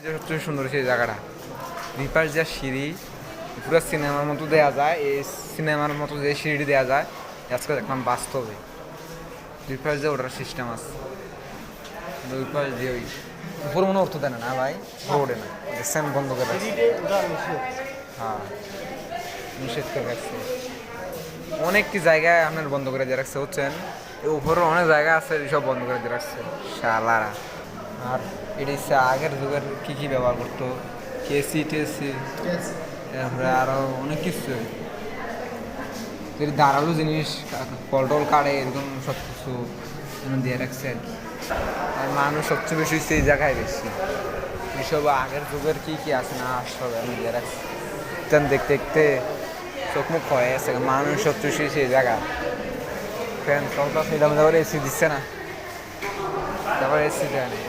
সবচেয়ে সুন্দর সেই জায়গাটা, রিপার যা সিঁড়ি পুরো সিনেমার মতো দেওয়া যায়, এই সিনেমার মতো যে সিঁড়ি দেওয়া যায় আজকে দেখলাম বাস্তবে। দুই পাশ দিয়ে ওটার সিস্টেম আছে, দুই পাশ দিয়ে ওই উপর মনে অর্থ দেয় না ভাই, রোডে না দেখছেন বন্ধ করে রাখছে। হ্যাঁ নিষেধ করে রাখছে, অনেকটি জায়গায় আপনার বন্ধ করে দিয়ে রাখছে হচ্ছেন, উপরে অনেক জায়গা আছে সব বন্ধ করে দিয়ে রাখছে শালারা। আর এটি আগের যুগের কী কী ব্যবহার করতো, কেসি টেসি, তারপরে আরও অনেক কিছু ধারালো জিনিস, পলটল কাড়ে, এরকম সব কিছু দিয়ে রাখছে আর কি। আর মানুষ সবচেয়ে বেশি সেই জায়গায় বেশি, এসব আগের যুগের কী কী আছে না সব আমি দিয়ে রাখছি। দেখতে দেখতে চোখ মুখ হয়ে গেছে, মানুষ সবচেয়ে বেশি সেই জায়গা। ফ্যান চলতা সেটা তারপরে এসি দিচ্ছে না, তারপরে এসি দেয় না।